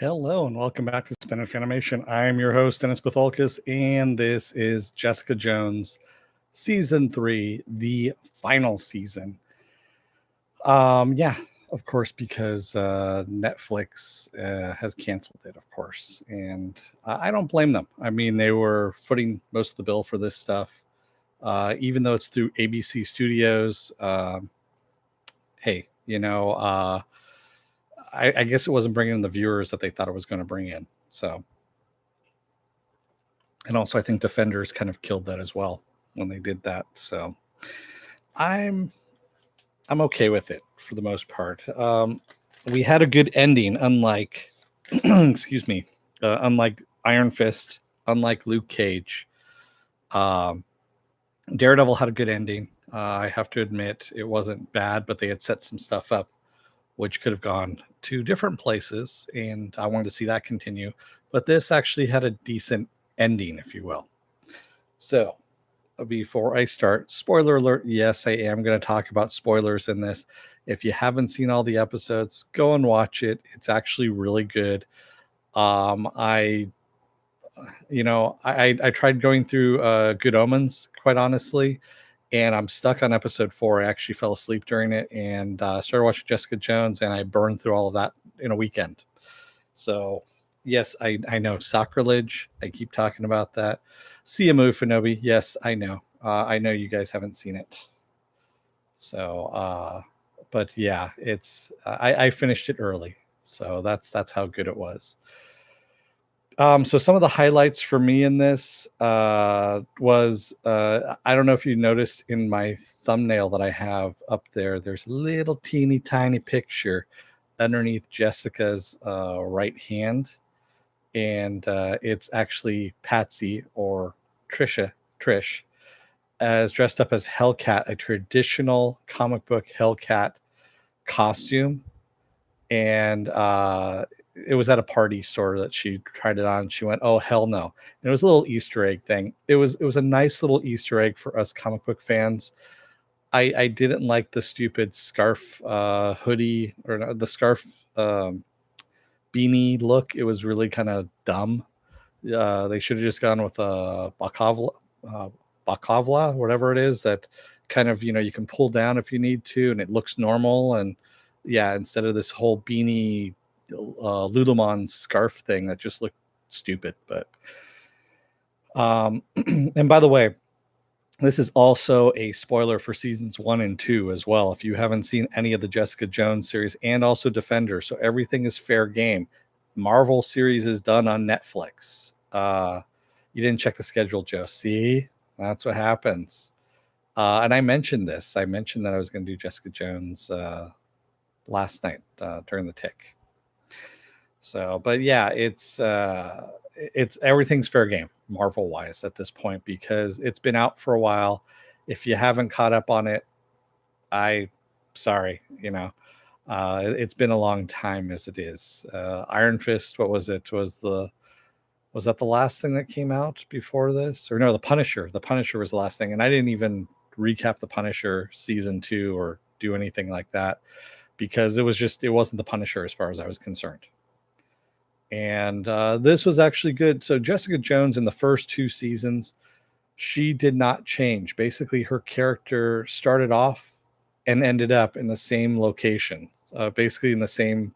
Hello and welcome back to Spin and Fanimation. I am your host, Dennis Betholkis, and this is Jessica Jones, Season 3, the final season. Yeah, of course, because Netflix has canceled it, of course. And I don't blame them. I mean, they were footing most of the bill for this stuff. Even though it's through ABC Studios, hey, I guess it wasn't bringing in the viewers that they thought it was going to bring in. So, and also I think Defenders kind of killed that as well when they did that. So, I'm I'm okay with it for the most part. We had a good ending, unlike excuse me, unlike Iron Fist, unlike Luke Cage. Um, Daredevil had a good ending. I have to admit it wasn't bad, but they had set some stuff up which could have gone to different places, and I wanted to see that continue. But this actually had a decent ending, if you will. So, before I start, spoiler alert, yes, I am going to talk about spoilers in this. If you haven't seen all the episodes, go and watch it. It's actually really good. I I tried going through Good Omens, quite honestly, and I'm stuck on episode 4. I actually fell asleep during it and started watching Jessica Jones, and I burned through all of that in a weekend. So, yes, I know sacrilege. I keep talking about that. See a move, Finobi. Yes, I know. I know you guys haven't seen it. So, but yeah, it's I finished it early, so that's how good it was. So some of the highlights for me in this was I don't know if you noticed in my thumbnail that I have up there. There's a little teeny tiny picture underneath Jessica's right hand, and it's actually Patsy or Trish, as dressed up as Hellcat, a traditional comic book Hellcat costume, and it was at a party store that she tried it on. She went, "Oh hell no!" And it was a little Easter egg thing. It was a nice little Easter egg for us comic book fans. I didn't like the stupid scarf hoodie or no, the scarf beanie look. It was really kind of dumb. They should have just gone with a uh, bakavla, whatever it is that kind of you can pull down if you need to, and it looks normal. And yeah, instead of this whole beanie Lululemon scarf thing that just looked stupid. But and by the way, this is also a spoiler for seasons 1 and 2 as well. If you haven't seen any of the Jessica Jones series and also Defender, so everything is fair game. Marvel series is done on Netflix. You didn't check the schedule, Joe. See, that's what happens. And I mentioned this. I mentioned that I was going to do Jessica Jones last night during the tick. So, but yeah, it's everything's fair game Marvel wise at this point because it's been out for a while. If you haven't caught up on it, I sorry, it's been a long time as it is. Iron Fist, what was it? Was that the last thing that came out before this? Or no, The Punisher. The Punisher was the last thing, and I didn't even recap The Punisher season 2 or do anything like that because it wasn't The Punisher as far as I was concerned. And this was actually good. So Jessica Jones in the first 2 seasons, she did not change. Basically, her character started off and ended up in the same location, basically in the same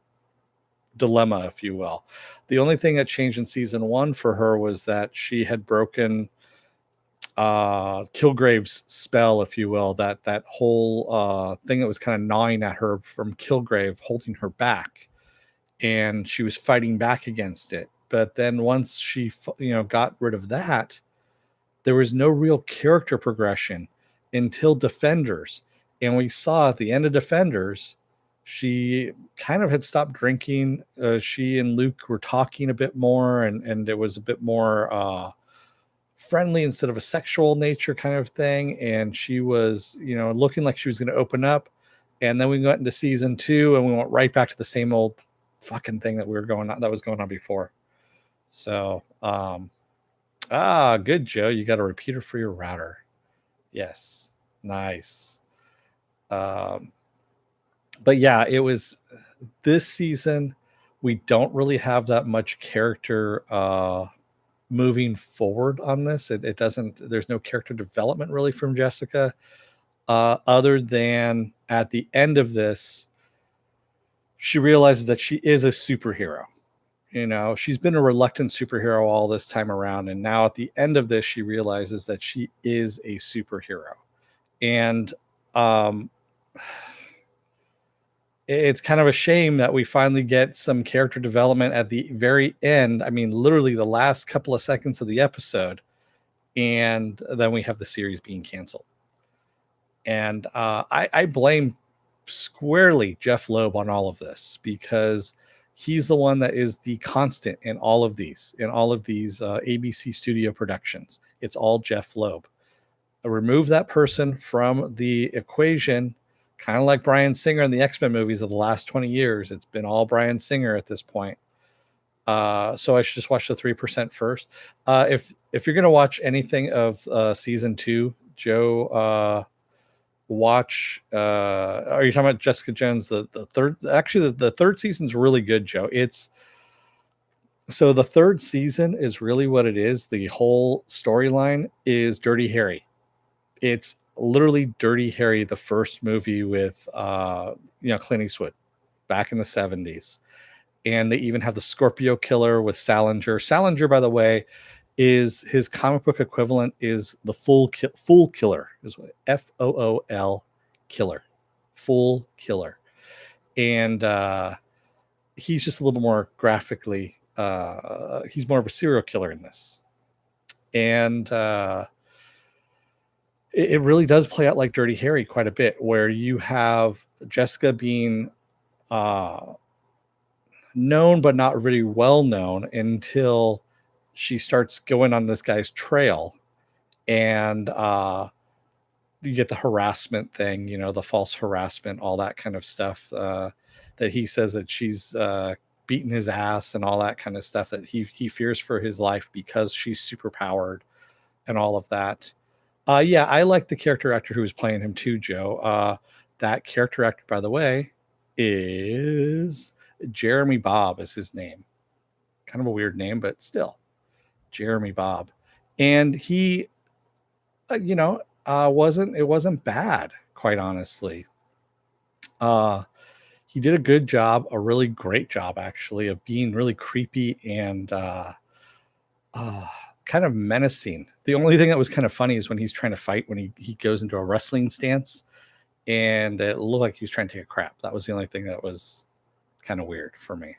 dilemma, if you will. The only thing that changed in season 1 for her was that she had broken Kilgrave's spell, if you will, that whole thing that was kind of gnawing at her from Kilgrave, holding her back, and she was fighting back against it. But then once she got rid of that, there was no real character progression until Defenders. And we saw at the end of Defenders, she kind of had stopped drinking. She and Luke were talking a bit more, and it was a bit more friendly instead of a sexual nature kind of thing. And she was, looking like she was going to open up. And then we went into season 2, and we went right back to the same old fucking thing that was going on before. So, good, Joe. You got a repeater for your router. Yes, nice. But yeah, it was this season we don't really have that much character moving forward on this. It doesn't, there's no character development really from Jessica, other than at the end of this, she realizes that she is a superhero. You know, she's been a reluctant superhero all this time around. And now at the end of this, she realizes that she is a superhero. And um, it's kind of a shame that we finally get some character development at the very end. I mean, literally the last couple of seconds of the episode. And then we have the series being canceled. And I blame squarely Jeff Loeb on all of this, because he's the one that is the constant in all of these ABC studio productions. It's all Jeff Loeb. Remove that person from the equation, kind of like Bryan Singer in the X-Men movies of the last 20 years. It's been all Bryan Singer at this point. So I should just watch the 3% first. If you're going to watch anything of season 2, Joe, watch are you talking about Jessica Jones, the third? Actually, the third season's really good, Joe. It's so the third season is really what it is. The whole storyline is Dirty Harry. It's literally Dirty Harry, the first movie with Clint Eastwood back in the 70s. And they even have the Scorpio Killer with Salinger. Salinger, by the way, is his comic book equivalent is the Fool Killer, is what FOOL Killer, Fool Killer, and he's just a little more graphically. He's more of a serial killer in this, and it really does play out like Dirty Harry quite a bit, where you have Jessica being known but not really well known until she starts going on this guy's trail, and you get the harassment thing, the false harassment, all that kind of stuff, that he says that she's beating his ass and all that kind of stuff, that he fears for his life because she's super powered and all of that. Yeah, I like the character actor who was playing him too, Joe. That character actor, by the way, is Jeremy Bobb is his name. Kind of a weird name, but still. Jeremy Bobb, and he wasn't bad, quite honestly. He did a good job, a really great job actually, of being really creepy and kind of menacing. The only thing that was kind of funny is when he's trying to fight, when he goes into a wrestling stance, and it looked like he was trying to take a crap. That was the only thing that was kind of weird for me.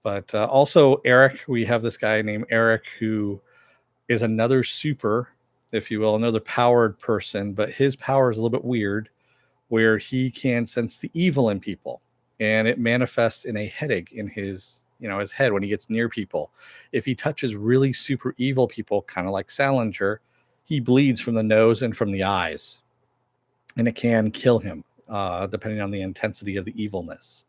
But also Eric, we have this guy named Eric who is another super, if you will, another powered person, but his power is a little bit weird, where he can sense the evil in people, and it manifests in a headache in his head when he gets near people. If he touches really super evil people, kind of like Salinger, he bleeds from the nose and from the eyes, and it can kill him, depending on the intensity of the evilness.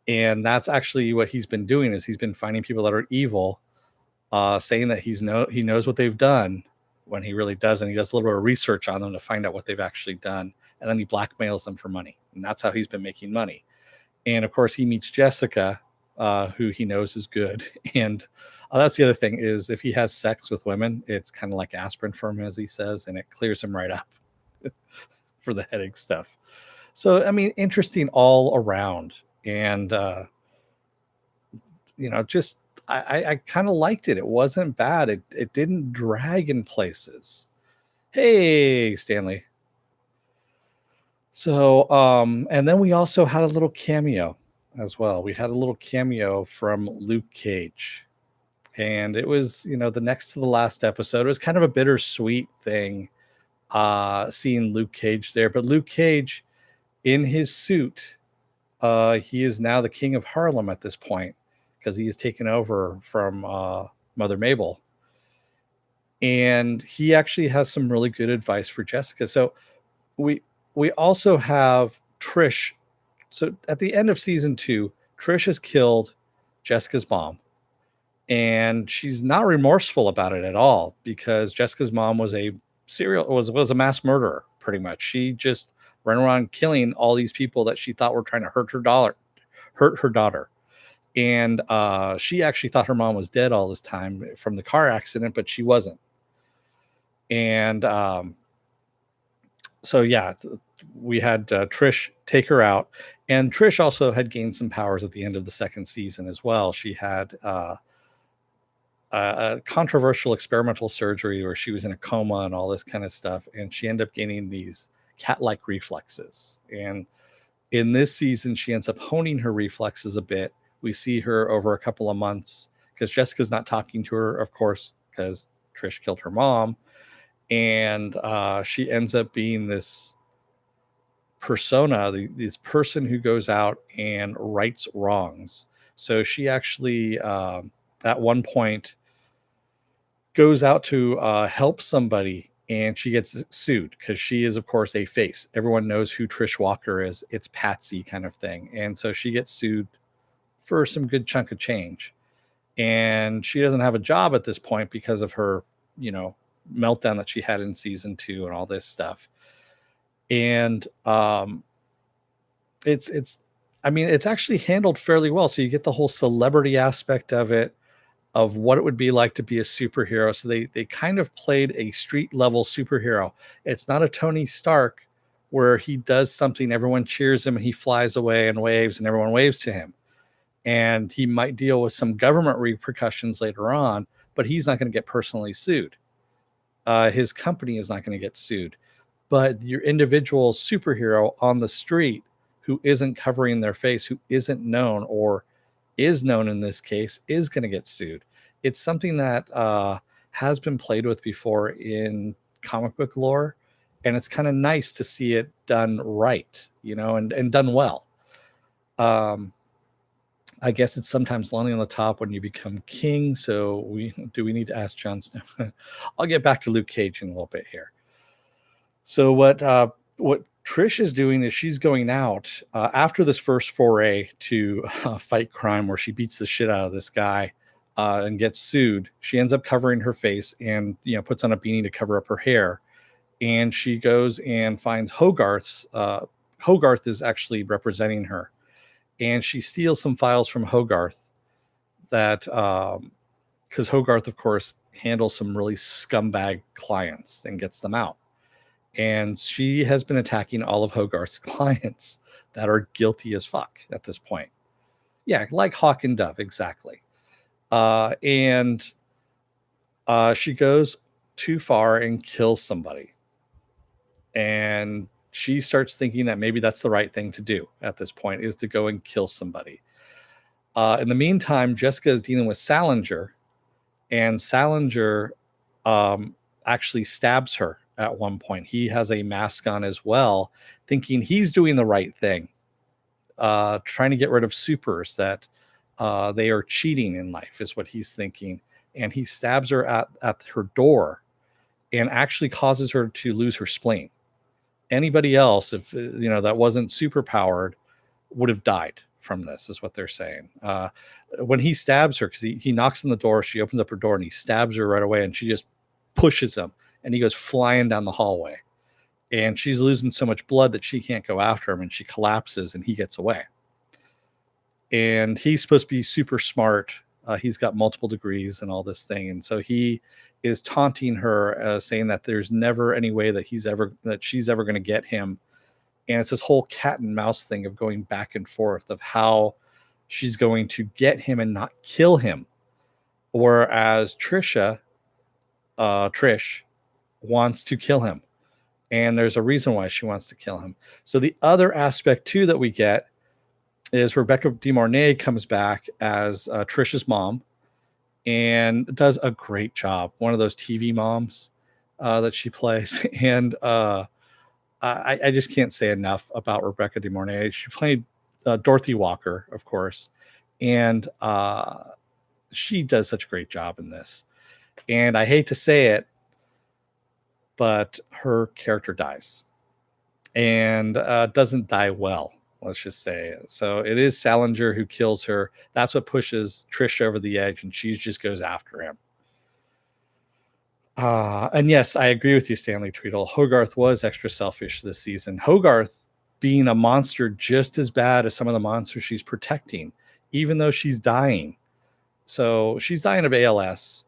And that's actually what he's been doing, is he's been finding people that are evil, saying that he knows what they've done, when he really doesn't. He does a little bit of research on them to find out what they've actually done, and then he blackmails them for money, and that's how he's been making money. And of course, he meets Jessica, who he knows is good, and that's the other thing, is if he has sex with women, it's kind of like aspirin for him, as he says, and it clears him right up for the headache stuff. So I mean, interesting all around, and just I kind of liked it. It wasn't bad. It didn't drag in places. Hey, Stanley. So, and then we also had a little cameo as well. We had a little cameo from Luke Cage, and it was, the next to the last episode. It was kind of a bittersweet thing, seeing Luke Cage there. But Luke Cage, in his suit, he is now the king of Harlem at this point, because he has taken over from Mother Mabel. And he actually has some really good advice for Jessica. So we also have Trish. So at the end of season 2, Trish has killed Jessica's mom, and she's not remorseful about it at all, because Jessica's mom was a mass murderer, pretty much. She just ran around killing all these people that she thought were trying to hurt her daughter. And she actually thought her mom was dead all this time from the car accident, but she wasn't. And so yeah, we had Trish take her out, and Trish also had gained some powers at the end of the second season as well. She had a controversial experimental surgery where she was in a coma and all this kind of stuff, and she ended up gaining these cat-like reflexes. And in this season, she ends up honing her reflexes a bit. We see her over a couple of months because Jessica's not talking to her, of course, because Trish killed her mom, and she ends up being this persona, this person who goes out and rights wrongs. So she actually, at one point, goes out to help somebody, and she gets sued because she is, of course, a face. Everyone knows who Trish Walker is. It's Patsy kind of thing. And so she gets sued for some good chunk of change. And she doesn't have a job at this point because of her, meltdown that she had in season 2 and all this stuff. And it's actually handled fairly well. So you get the whole celebrity aspect of it, of what it would be like to be a superhero. So they kind of played a street level superhero. It's not a Tony Stark where he does something, everyone cheers him, and he flies away and waves, and everyone waves to him. And he might deal with some government repercussions later on, but he's not going to get personally sued. His company is not going to get sued. But your individual superhero on the street who isn't covering their face, who isn't known, or is known in this case, is going to get sued. It's something that has been played with before in comic book lore, and it's kind of nice to see it done right, and done well. I guess it's sometimes lonely on the top when you become king. So we need to ask Jon Snow? I'll get back to Luke Cage in a little bit here. So what Trish is doing is she's going out after this first foray to fight crime, where she beats the shit out of this guy and gets sued. She ends up covering her face and puts on a beanie to cover up her hair, and she goes and finds Hogarth's. Hogarth is actually representing her, and she steals some files from Hogarth that because Hogarth, of course, handles some really scumbag clients and gets them out. And she has been attacking all of Hogarth's clients that are guilty as fuck at this point. Yeah, like Hawk and Dove, exactly. And she goes too far and kills somebody. And she starts thinking that maybe that's the right thing to do at this point, is to go and kill somebody. In the meantime, Jessica is dealing with Salinger, and Salinger actually stabs her at one point. He has a mask on as well, thinking he's doing the right thing, trying to get rid of supers, that they are cheating in life is what he's thinking. And he stabs her at her door and actually causes her to lose her spleen. Anybody else, if that wasn't super powered, would have died from this, is what they're saying. When he stabs her, because he knocks on the door, she opens up her door and he stabs her right away, and she just pushes him, and he goes flying down the hallway, and she's losing so much blood that she can't go after him, and she collapses, and he gets away. And he's supposed to be super smart. He's got multiple degrees and all this thing, and so he is taunting her, saying that there's never any way that she's ever going to get him. And it's this whole cat and mouse thing of going back and forth of how she's going to get him and not kill him. Whereas Trish wants to kill him. And there's a reason why she wants to kill him. So the other aspect too that we get is Rebecca De Mornay comes back as Trish's mom and does a great job. One of those TV moms that she plays. And I just can't say enough about Rebecca De Mornay. She played Dorothy Walker, of course, and she does such a great job in this. And I hate to say it, but her character dies, and doesn't die well, let's just say. So it is Salinger who kills her. That's what pushes Trish over the edge, and she just goes after him. And yes, I agree with you, Stanley Tweedle. Hogarth was extra selfish this season. Hogarth being a monster just as bad as some of the monsters she's protecting. even though she's dying. So she's dying of ALS.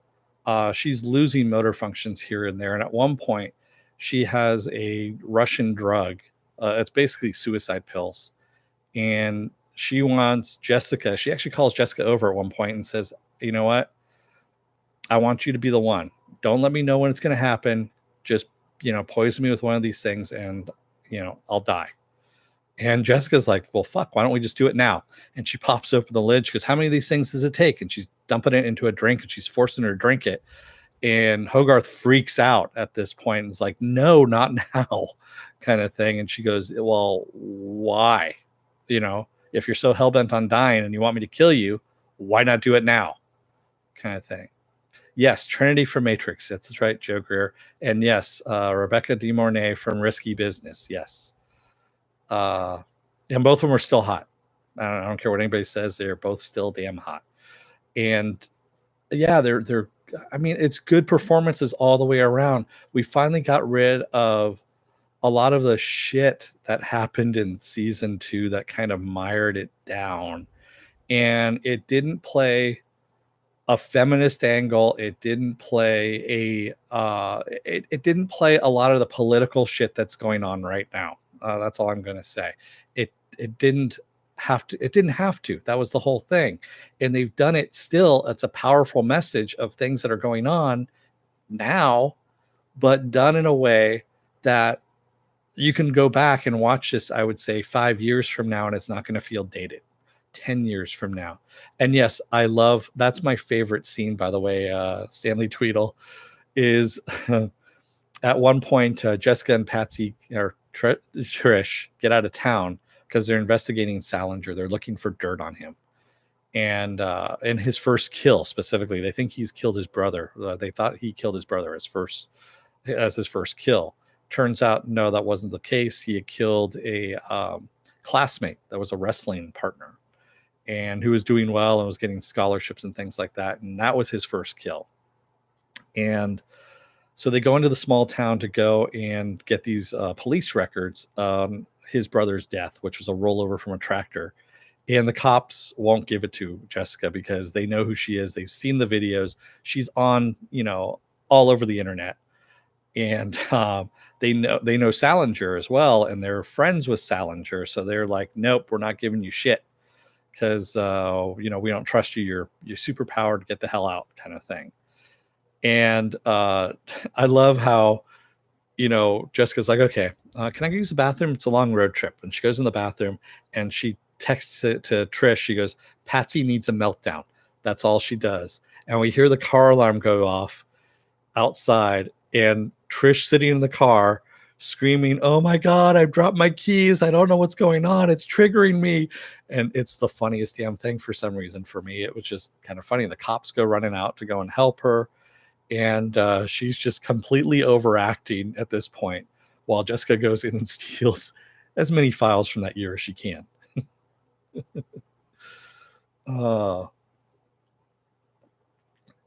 She's losing motor functions here and there. And at one point, she has a Russian drug. It's basically suicide pills. And she wants Jessica. She actually calls Jessica over at one point and says, you know what? I want you to be the one. Don't let me know when it's going to happen. Just, poison me with one of these things and, I'll die. And Jessica's like, well, fuck, why don't we just do it now? And she pops open the lid. She goes, how many of these things does it take? And she's dumping it into a drink and she's forcing her to drink it. And Hogarth freaks out at this point and is like, no, not now, kind of thing. And she goes, well, why? If you're so hell-bent on dying and you want me to kill you, why not do it now? Kind of thing. Yes, Trinity from Matrix. That's right, Joe Greer. And yes, Rebecca De Mornay from Risky Business. Yes. And both of them are still hot. I don't care what anybody says. They're both still damn hot. And yeah, they're I mean, it's good performances all the way around. We finally got rid of a lot of the shit that happened in season 2 that kind of mired it down. And it didn't play a feminist angle. It didn't play it didn't play a lot of the political shit that's going on right now. That's all I'm going to say. It didn't have to. It didn't have to. That was the whole thing. And they've done it still. It's a powerful message of things that are going on now, but done in a way that you can go back and watch this, I would say 5 years from now, and it's not going to feel dated. 10 years from now. And yes, that's my favorite scene, by the way. Stanley Tweedle is at one point, Jessica and Patsy or Trish get out of town because they're investigating Salinger. They're looking for dirt on him. And in his first kill specifically, they think he's killed his brother. They thought he killed his brother as his first kill. Turns out, no, that wasn't the case. He had killed a classmate that was a wrestling partner and who was doing well and was getting scholarships and things like that. And that was his first kill. And so they go into the small town to go and get these police records, his brother's death, which was a rollover from a tractor. And the cops won't give it to Jessica because they know who she is. They've seen the videos. She's on, all over the internet. And they know Salinger as well. And they're friends with Salinger. So they're like, nope, we're not giving you shit because, we don't trust you. You're super powered. Get the hell out kind of thing. And I love how, Jessica's like, okay, can I use the bathroom? It's a long road trip. And she goes in the bathroom and she texts it to Trish. She goes, Patsy needs a meltdown. That's all she does. And we hear the car alarm go off outside and Trish sitting in the car screaming, oh my God, I've dropped my keys. I don't know what's going on. It's triggering me. And it's the funniest damn thing for some reason for me. It was just kind of funny. The cops go running out to go and help her. And she's just completely overacting at this point while Jessica goes in and steals as many files from that year as she can.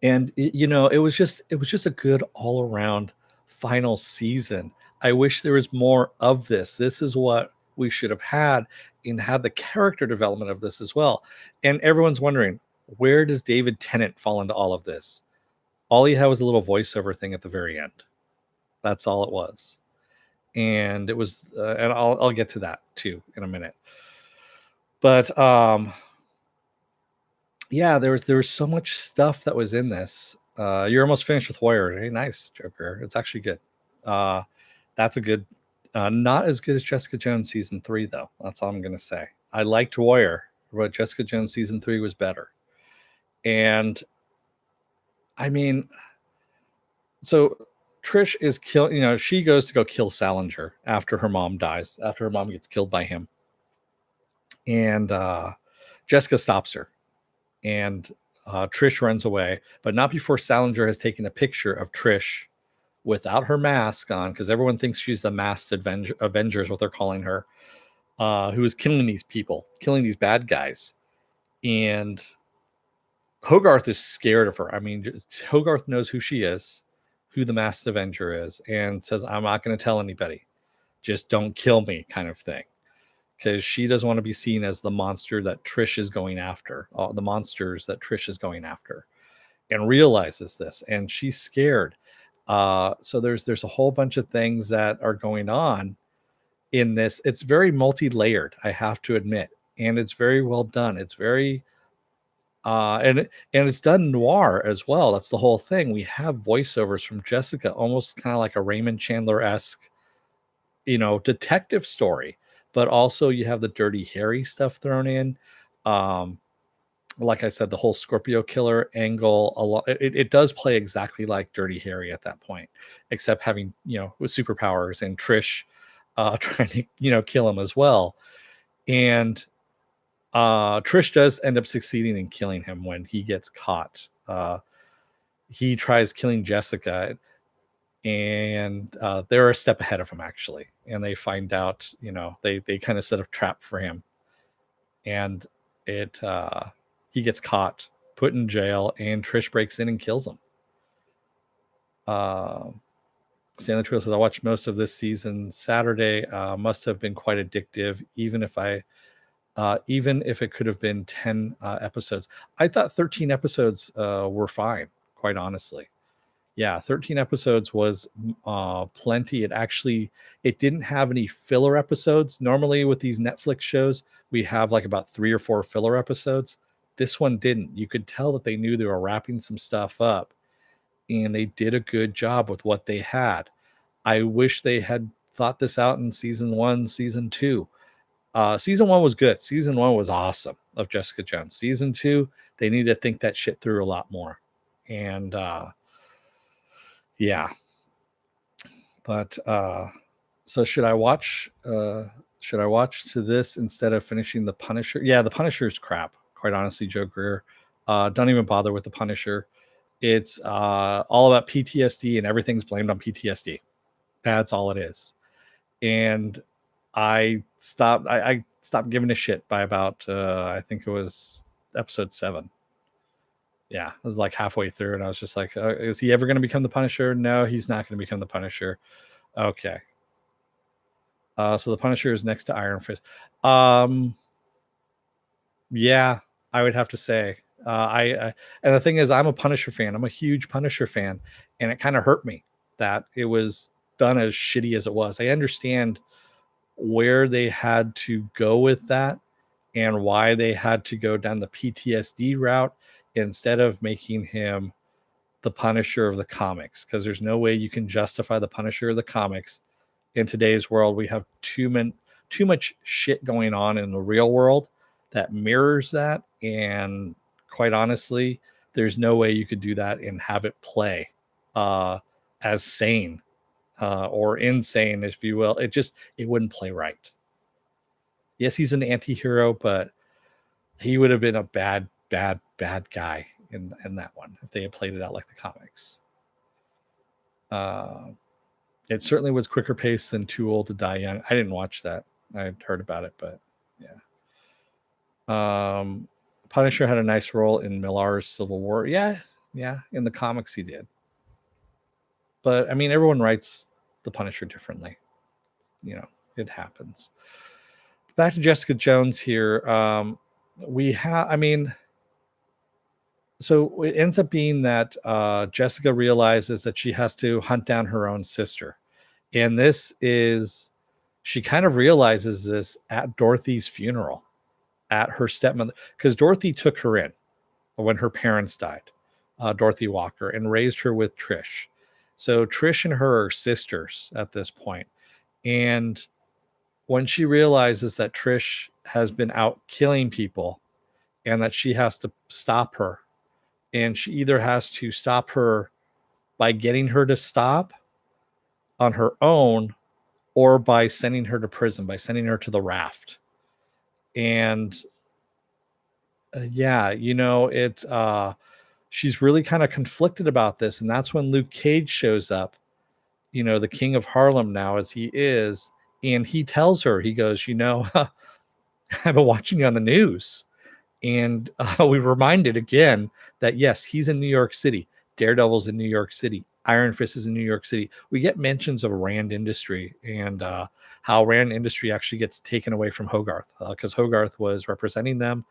And it was just a good all around final season. I wish there was more of this. This is what we should have had and had the character development of this as well. And everyone's wondering, where does David Tennant fall into all of this? All he had was a little voiceover thing at the very end. That's all it was. And it was, and I'll get to that too in a minute. But yeah, there was so much stuff that was in this. You're almost finished with Warrior. Hey, nice, Joker. It's actually good. That's a good, not as good as Jessica Jones season 3 though. That's all I'm gonna say. I liked Warrior, but Jessica Jones season 3 was better. And I mean, so Trish is she goes to go kill Salinger after her mom dies, after her mom gets killed by him. And Jessica stops her. And Trish runs away, but not before Salinger has taken a picture of Trish without her mask on, because everyone thinks she's the masked Avenger is what they're calling her, who is killing these people, killing these bad guys. And Hogarth is scared of her. I mean, Hogarth knows who she is, who the masked Avenger is, and says, I'm not going to tell anybody. Just don't kill me, kind of thing. because she doesn't want to be seen as the monster that Trish is going after, the monsters that Trish is going after, and realizes this, and she's scared. So there's a whole bunch of things that are going on in this. It's very multi-layered, I have to admit, and it's very well done. It's very and it's done noir as well. That's the whole thing. We have voiceovers from Jessica, almost kind of like a Raymond Chandler-esque, detective story, but also you have the Dirty Harry stuff thrown in. Like I said, the whole Scorpio killer angle, it does play exactly like Dirty Harry at that point, except having, with superpowers, and Trish trying to, kill him as well. And Trish does end up succeeding in killing him when he gets caught. He tries killing Jessica, and they're a step ahead of him, actually. And they find out, they kind of set a trap for him. And he gets caught, put in jail, and Trish breaks in and kills him. Stanley Trio says, I watched most of this season Saturday. Must have been quite addictive, even if it could have been 10 episodes. I thought 13 episodes were fine, quite honestly. Yeah, 13 episodes was plenty. It didn't have any filler episodes. Normally with these Netflix shows, we have like about 3 or 4 filler episodes. This one didn't. You could tell that they knew they were wrapping some stuff up, and they did a good job with what they had. I wish they had thought this out in season 1, season 2. Season 1 was good. Season 1 was awesome of Jessica Jones. Season 2, they need to think that shit through a lot more. And yeah. But so should I watch to this instead of finishing The Punisher? Yeah, The Punisher's crap, quite honestly, Joe Greer. Don't even bother with The Punisher. It's all about PTSD, and everything's blamed on PTSD. That's all it is. And I stopped giving a shit by about I think it was episode 7. Yeah, it was like halfway through, and I was just like, is he ever going to become the Punisher? No, he's not going to become the Punisher. Okay. So the Punisher is next to Iron Fist. Yeah, I would have to say. And the thing is, I'm a Punisher fan. I'm a huge Punisher fan, and it kind of hurt me that it was done as shitty as it was. I understand where they had to go with that and why they had to go down the PTSD route instead of making him the Punisher of the comics, because there's no way you can justify the Punisher of the comics in today's world. We have too much shit going on in the real world that mirrors that, and quite honestly, there's no way you could do that and have it play as sane or insane, if you will. It wouldn't play right. Yes, he's an anti-hero, but he would have been a bad guy in that one if they had played it out like the comics. It certainly was quicker paced than Too Old to Die Young. I didn't watch that. I had heard about it, but yeah. Punisher had a nice role in Millar's Civil War. Yeah, in the comics he did. But I mean, everyone writes the Punisher differently. It happens. Back to Jessica Jones here. So it ends up being that Jessica realizes that she has to hunt down her own sister. And she kind of realizes this at Dorothy's funeral, at her stepmother, because Dorothy took her in when her parents died, Dorothy Walker, and raised her with Trish. So Trish and her are sisters at this point. And when she realizes that Trish has been out killing people and that she has to stop her, and she either has to stop her by getting her to stop on her own or by sending her to prison, by sending her to the raft. And she's really kind of conflicted about this. And that's when Luke Cage shows up, the king of Harlem now as he is. And he tells her, he goes, I've been watching you on the news. And we reminded again that, yes, he's in New York City. Daredevil's in New York City. Iron Fist is in New York City. We get mentions of Rand Industry and how Rand Industry actually gets taken away from Hogarth, because Hogarth was representing them,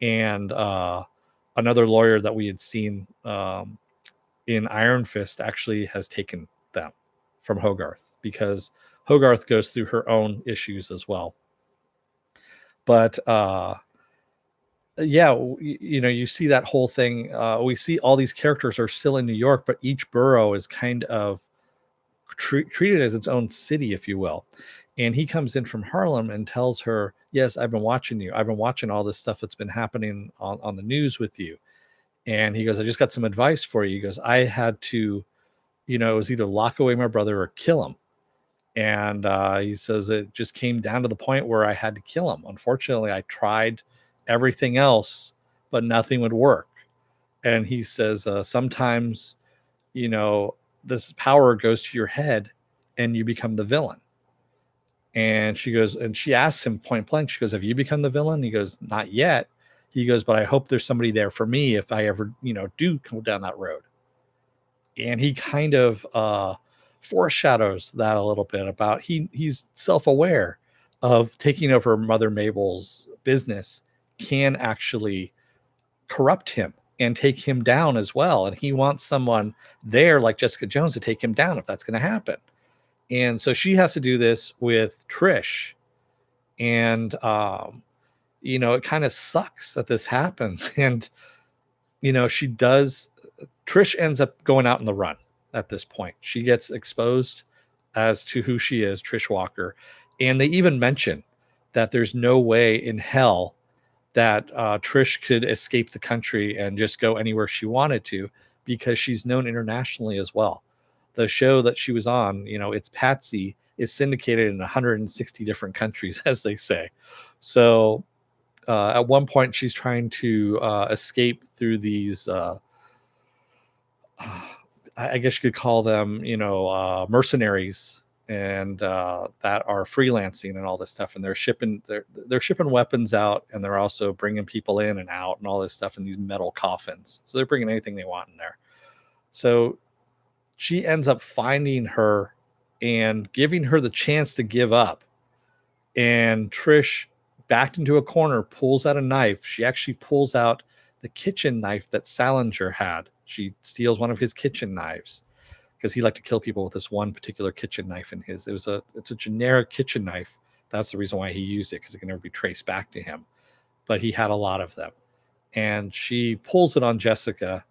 and another lawyer that we had seen in Iron Fist actually has taken them from Hogarth, because Hogarth goes through her own issues as well. But yeah, you see that whole thing. We see all these characters are still in New York, but each borough is kind of treated as its own city, if you will. And he comes in from Harlem and tells her, yes, I've been watching you. I've been watching all this stuff that's been happening on the news with you. And he goes, I just got some advice for you. He goes, I had to, it was either lock away my brother or kill him. And he says it just came down to the point where I had to kill him. Unfortunately, I tried everything else, but nothing would work. And he says, sometimes, this power goes to your head and you become the villain. And she asks him point blank, she goes, have you become the villain? He goes, not yet. He goes, but I hope there's somebody there for me if I ever, do come down that road. And he kind of foreshadows that a little bit about he's self-aware of taking over Mother Mabel's business can actually corrupt him and take him down as well. And he wants someone there like Jessica Jones to take him down if that's going to happen. And so she has to do this with Trish. And, it kind of sucks that this happens. And, Trish ends up going out in the run at this point. She gets exposed as to who she is, Trish Walker. And they even mention that there's no way in hell that Trish could escape the country and just go anywhere she wanted to, because she's known internationally as well. The show that she was on, It's Patsy, is syndicated in 160 different countries, as they say. So at one point, she's trying to escape through these, I guess you could call them, mercenaries, and that are freelancing and all this stuff, and they're shipping weapons out, and they're also bringing people in and out and all this stuff in these metal coffins. So they're bringing anything they want in there. So she ends up finding her and giving her the chance to give up. And Trish, backed into a corner, pulls out a knife. She actually pulls out the kitchen knife that Salinger had. She steals one of his kitchen knives, because he liked to kill people with this one particular kitchen knife in his. It's a generic kitchen knife. That's the reason why he used it, because it can never be traced back to him. But he had a lot of them. And she pulls it on Jessica,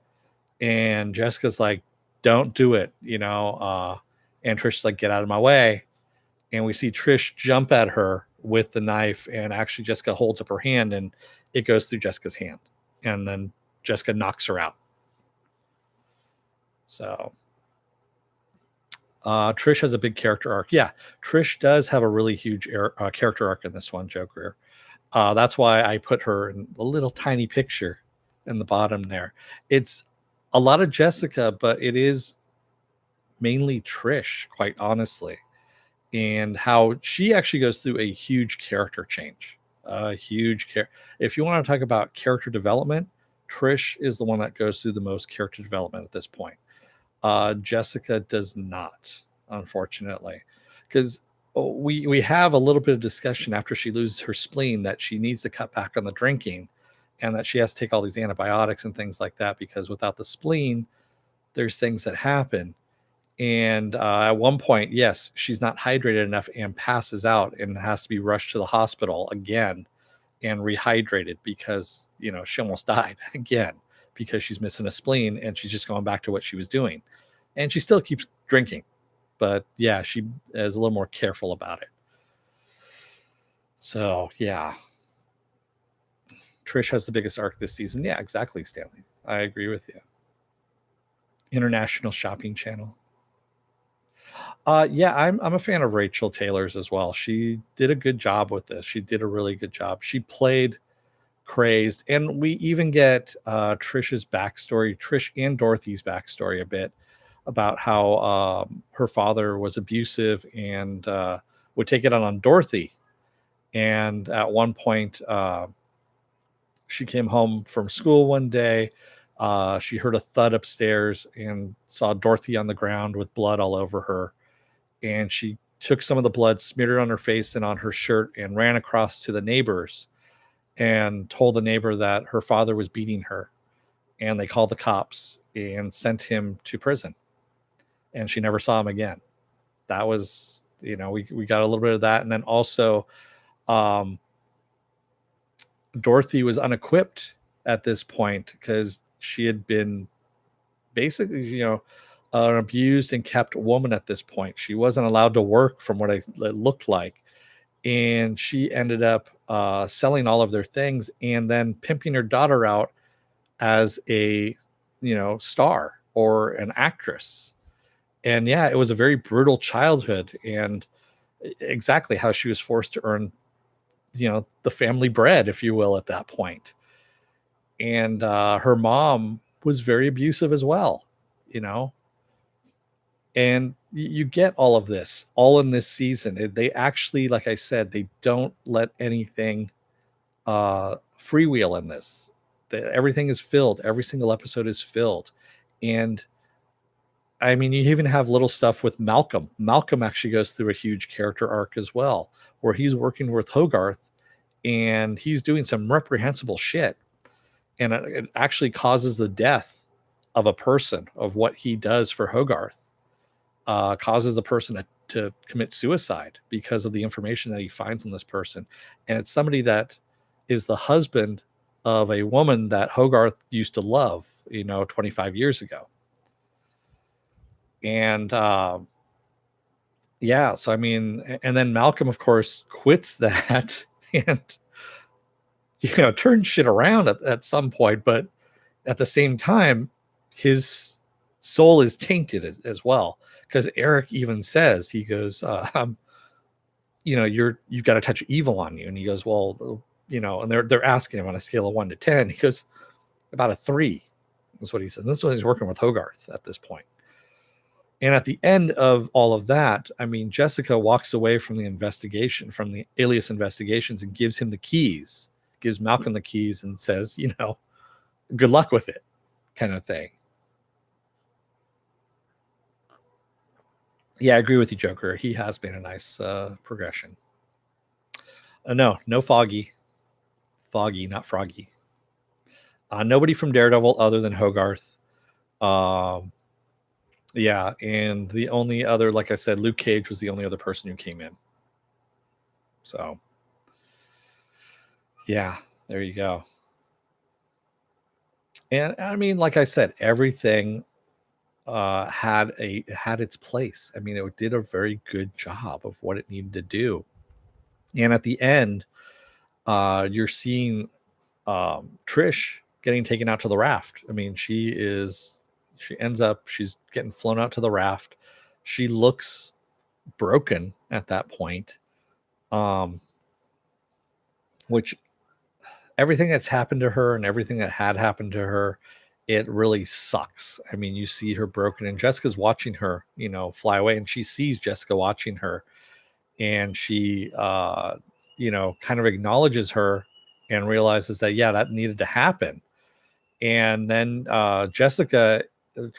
and Jessica's like, don't do it, and Trish's like, get out of my way. And we see Trish jump at her with the knife, and actually Jessica holds up her hand and it goes through Jessica's hand. And then Jessica knocks her out. So Trish has a big character arc. Yeah, Trish does have a really huge character arc in this one, Joe Greer. That's why I put her in a little tiny picture in the bottom there. It's a lot of Jessica, but it is mainly Trish, quite honestly, and how she actually goes through a huge character change. If you want to talk about character development, Trish is the one that goes through the most character development at this point. Jessica does not, unfortunately, because we have a little bit of discussion after she loses her spleen that she needs to cut back on the drinking, and that she has to take all these antibiotics and things like that, because without the spleen, there's things that happen. And at one point, yes, she's not hydrated enough and passes out and has to be rushed to the hospital again and rehydrated, because she almost died again, because she's missing a spleen and she's just going back to what she was doing. And she still keeps drinking, but yeah, she is a little more careful about it. So yeah, Trish has the biggest arc this season. Yeah, exactly, Stanley. I agree with you. International Shopping Channel. Yeah, I'm a fan of Rachel Taylor's as well. She did a good job with this. She did a really good job. She played crazed, and we even get Trish's backstory, Trish and Dorothy's backstory a bit, about how her father was abusive and would take it on Dorothy. And at one point, she came home from school one day. She heard a thud upstairs and saw Dorothy on the ground with blood all over her. And she took some of the blood, smeared it on her face and on her shirt, and ran across to the neighbors and told the neighbor that her father was beating her. And they called the cops and sent him to prison. And she never saw him again. That was, we got a little bit of that. And then also, Dorothy was unequipped at this point because she had been basically, an abused and kept woman at this point. She wasn't allowed to work from what it looked like. And she ended up selling all of their things and then pimping her daughter out as a, star or an actress. And yeah, it was a very brutal childhood, and exactly how she was forced to earn, the family bread, if you will, at that point. And her mom was very abusive as well, and you get all of this all in this season. They actually, like I said, they don't let anything freewheel in this. Everything is filled. Every single episode is filled. And I mean, you even have little stuff with Malcolm. Malcolm actually goes through a huge character arc as well, where he's working with Hogarth and he's doing some reprehensible shit. And it actually causes the death of a person, of what he does for Hogarth, causes a person to commit suicide because of the information that he finds on this person. And it's somebody that is the husband of a woman that Hogarth used to love, 25 years ago. And yeah, so I mean, and then Malcolm, of course, quits that and turns shit around at some point, but at the same time, his soul is tainted as well. Because Eric even says, he goes, you've got a touch of evil on you. And he goes, well, and they're asking him on a scale of 1 to 10. He goes, about a 3 is what he says. This is when he's working with Hogarth at this point. And at the end of all of that, I mean, Jessica walks away from the investigation, from the Alias investigations, and gives him the keys, gives Malcolm the keys and says, good luck with it, kind of thing. Yeah, I agree with you, Joker. He has been a nice progression. No Foggy. Foggy, not Froggy. Nobody from Daredevil other than Hogarth. Yeah, and the only other, like I said, Luke Cage was the only other person who came in. So, yeah, there you go. And I mean, like I said, everything had its place. I mean, it did a very good job of what it needed to do. And at the end, you're seeing Trish getting taken out to the raft. I mean, she's getting flown out to the raft. She looks broken at that point. Which everything that's happened to her and everything that had happened to her, it really sucks. I mean, you see her broken, and Jessica's watching her, fly away, and she sees Jessica watching her, and she, kind of acknowledges her and realizes that, yeah, that needed to happen. And then Jessica,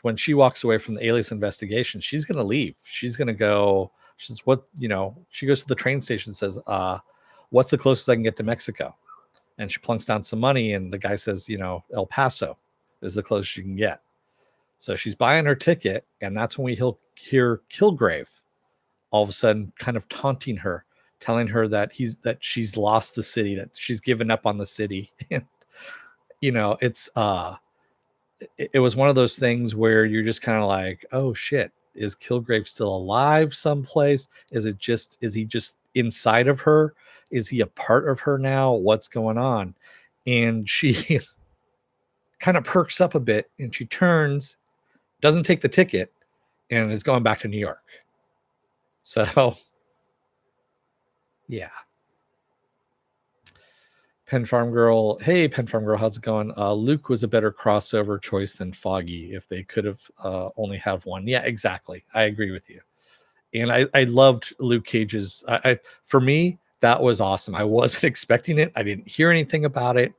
when she walks away from the Alias investigation, she's going to leave. She's going to go. She goes to the train station and says, what's the closest I can get to Mexico? And she plunks down some money, and the guy says, El Paso is the closest you can get. So she's buying her ticket, and that's when we hear Kilgrave all of a sudden kind of taunting her, telling her that she's lost the city, that she's given up on the city. And it's it was one of those things where you're just kind of like, oh shit, is Kilgrave still alive someplace? Is he just inside of her? Is he a part of her now? What's going on? And she kind of perks up a bit, and she turns, doesn't take the ticket, and is going back to New York. So, yeah. Pen Farm Girl. Hey, Pen Farm Girl, how's it going? Luke was a better crossover choice than Foggy if they could have only have one. Yeah, exactly. I agree with you. And I loved Luke Cage's. For me, that was awesome. I wasn't expecting it. I didn't hear anything about it.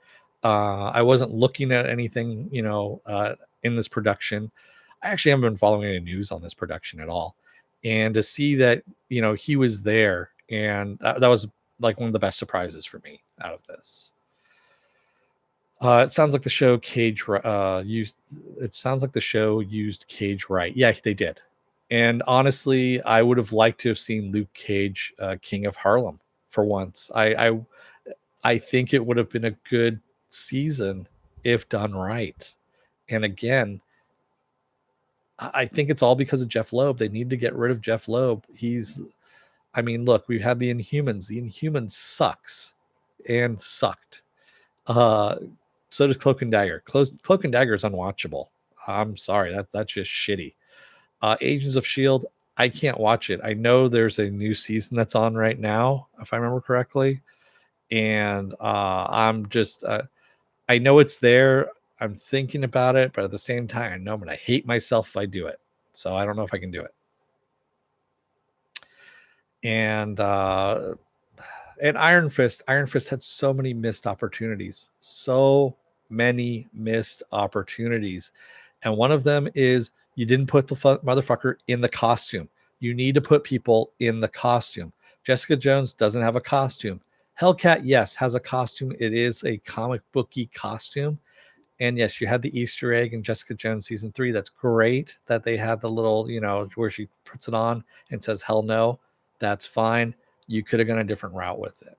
I wasn't looking at anything, in this production. I actually haven't been following any news on this production at all. and to see that, he was there, and that was like one of the best surprises for me out of this. It sounds like the show used. It sounds like the show used Cage right. Yeah, they did. And honestly, I would have liked to have seen Luke Cage, King of Harlem, for once. I think it would have been a good season if done right. And again, I think it's all because of Jeff Loeb. They need to get rid of Jeff Loeb. Look, we've had the Inhumans. The Inhumans sucks and sucked. So does Cloak and Dagger. Cloak and Dagger is unwatchable. I'm sorry, that's just shitty. Agents of Shield, I can't watch it. I know there's a new season that's on right now, if I remember correctly, and I know it's there. I'm thinking about it, but at the same time, I know I'm gonna hate myself if I do it. So I don't know if I can do it. And Iron Fist had so many missed opportunities. And one of them is you didn't put the motherfucker in the costume. You need to put people in the costume. Jessica Jones doesn't have a costume. Hellcat, yes, has a costume. It is a comic booky costume. And yes, you had the Easter egg in Jessica Jones season 3. That's great that they had the little, where she puts it on and says, hell no. That's fine. You could have gone a different route with it.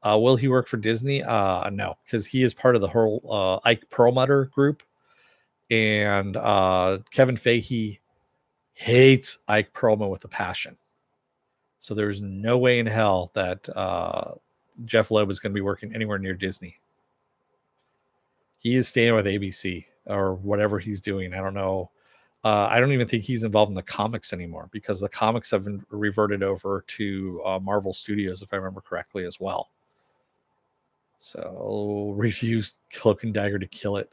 Will he work for Disney? No, because he is part of the whole Ike Perlmutter group. And Kevin Feige hates Ike Perlmutter with a passion. So there's no way in hell that Jeff Loeb is going to be working anywhere near Disney. He is staying with ABC or whatever he's doing. I don't know. I don't even think he's involved in the comics anymore because the comics have been reverted over to Marvel Studios, if I remember correctly, as well. So review Cloak and Dagger to kill it.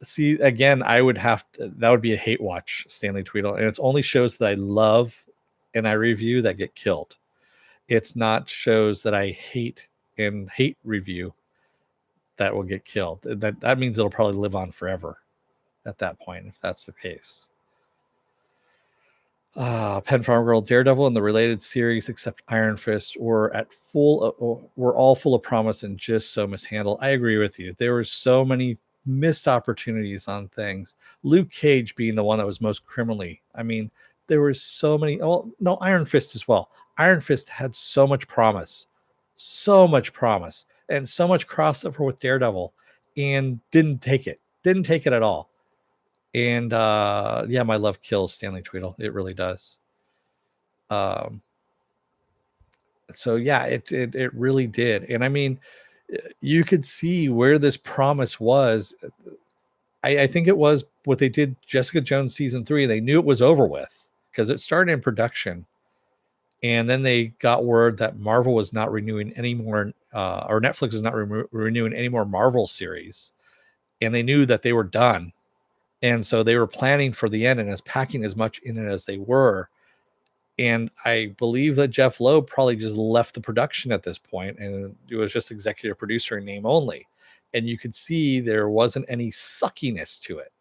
See, again, that would be a hate watch, Stanley Tweedle. And it's only shows that I love and I review that get killed. It's not shows that I hate and hate review that will get killed. That means it'll probably live on forever at that point, if that's the case. Pen Farm Girl, Daredevil, and the related series, except Iron Fist, were all full of promise and just so mishandled. I agree with you. There were so many missed opportunities on things. Luke Cage being the one that was most criminally. There were so many. Oh no, Iron Fist as well. Iron Fist had so much promise, and so much crossover with Daredevil, and didn't take it. Didn't take it at all. And yeah, my love kills Stanley Tweedle. It really does. So yeah, it really did. And you could see where this promise was. I think it was what they did Jessica Jones season 3. They knew it was over with because it started in production. And then they got word that Marvel was not renewing any more, or Netflix was not renewing any more Marvel series. And they knew that they were done. And so they were planning for the end and as packing as much in it as they were. And I believe that Jeff Loeb probably just left the production at this point, and it was just executive producer in name only. And you could see there wasn't any suckiness to it.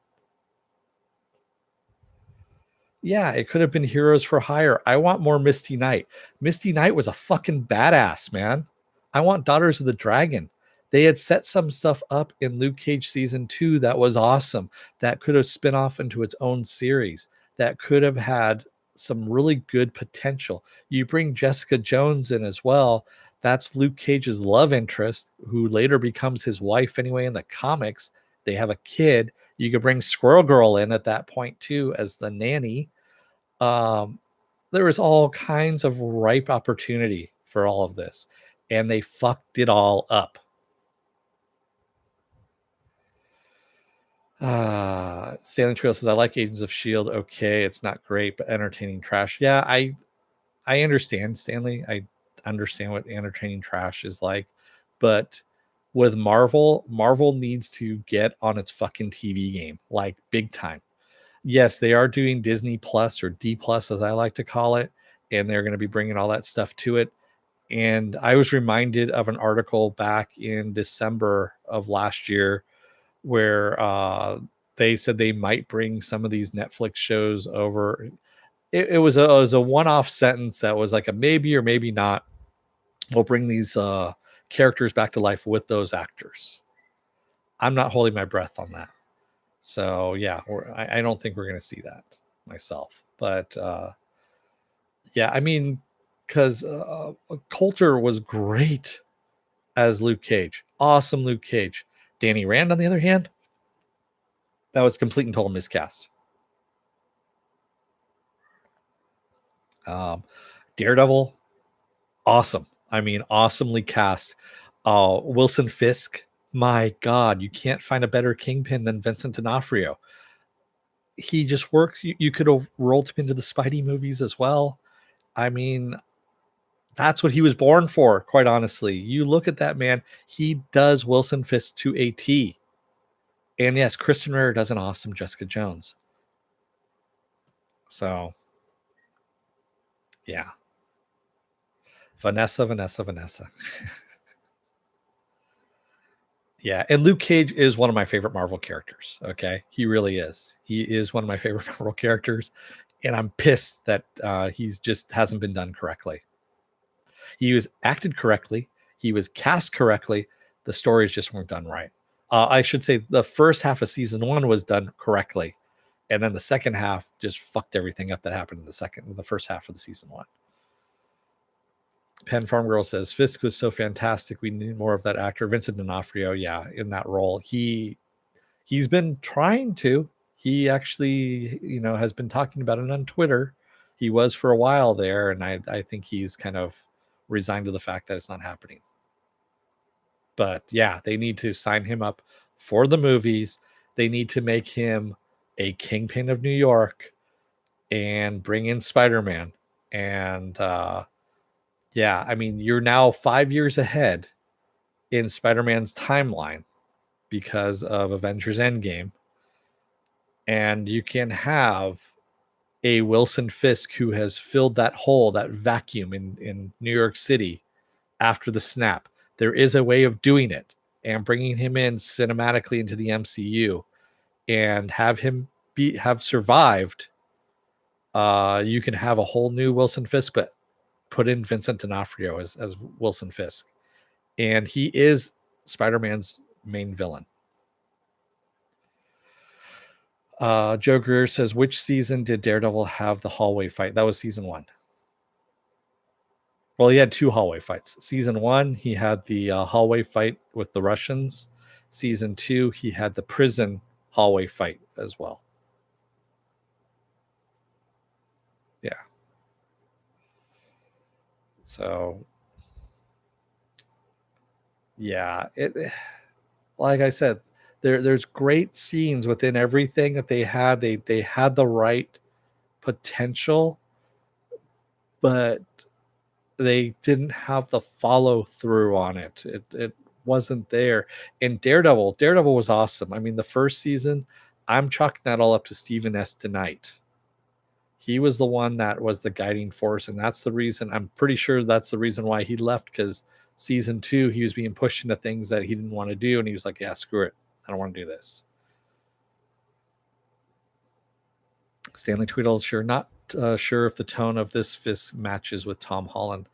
Yeah, it could have been Heroes for Hire. I want more Misty Knight. Misty Knight was a fucking badass, man. I want Daughters of the Dragon. They had set some stuff up in Luke Cage season 2 that was awesome. That could have spin off into its own series. That could have had some really good potential. You bring Jessica Jones in as well. That's Luke Cage's love interest, who later becomes his wife anyway in the comics. They have a kid. You could bring Squirrel Girl in at that point too as the nanny. There was all kinds of ripe opportunity for all of this, and they fucked it all up. Stanley Trail says, I like Agents of S.H.I.E.L.D. Okay, it's not great, but entertaining trash. Yeah, I understand, Stanley. I understand what entertaining trash is like. But with Marvel needs to get on its fucking TV game, like big time. Yes, they are doing Disney Plus, or D Plus, as I like to call it, and they're going to be bringing all that stuff to it. And I was reminded of an article back in December of last year where they said they might bring some of these Netflix shows over. it was a one-off sentence that was like a maybe or maybe not. We'll bring these characters back to life with those actors. I'm not holding my breath on that. So yeah, I don't think we're going to see that myself. But yeah, I mean, because Coulter was great as Luke Cage. Awesome Luke Cage. Danny Rand, on the other hand, that was complete and total miscast. Daredevil, awesome. I mean, awesomely cast. Wilson Fisk, my God, you can't find a better Kingpin than Vincent D'Onofrio. He just works. You could have rolled him into the Spidey movies as well. I mean, that's what he was born for, quite honestly. You look at that man, he does Wilson Fisk to a T. And yes, Kristen Ritter does an awesome Jessica Jones. So, yeah. Vanessa. Yeah, and Luke Cage is one of my favorite Marvel characters. Okay, he really is. He is one of my favorite Marvel characters, and I'm pissed that he's just hasn't been done correctly. He was acted correctly. He was cast correctly. The stories just weren't done right. I should say the first half of season 1 was done correctly, and then the second half just fucked everything up that happened in the first half of the season 1. Penn Farm Girl says Fisk was so fantastic. We need more of that actor, Vincent D'Onofrio. Yeah, in that role, he's been trying to. He actually, has been talking about it on Twitter. He was for a while there, and I think he's kind of resigned to the fact that it's not happening. But yeah, they need to sign him up for the movies. They need to make him a Kingpin of New York and bring in Spider-Man. And yeah, I mean, you're now 5 years ahead in Spider-Man's timeline because of Avengers Endgame. And you can have a Wilson Fisk who has filled that hole, that vacuum in New York City after the snap. There is a way of doing it, and bringing him in cinematically into the MCU and have him have survived. You can have a whole new Wilson Fisk, but put in Vincent D'Onofrio as Wilson Fisk, and he is Spider-Man's main villain. Joe Greer says, which season did Daredevil have the hallway fight? That was season 1. Well, he had 2 hallway fights. Season 1, he had the hallway fight with the Russians. Season 2, he had the prison hallway fight as well. Yeah. So, yeah, like I said, there's great scenes within everything that they had. They had the right potential, but they didn't have the follow through on it. It wasn't there. And Daredevil was awesome. I mean, the first season, I'm chalking that all up to Stephen S. DeKnight. He was the one that was the guiding force, and that's the reason. I'm pretty sure that's the reason why he left, because season 2 he was being pushed into things that he didn't want to do, and he was like, yeah, screw it, I don't want to do this. Stanley Tweedle, sure, not sure if the tone of this Fisk matches with Tom Holland.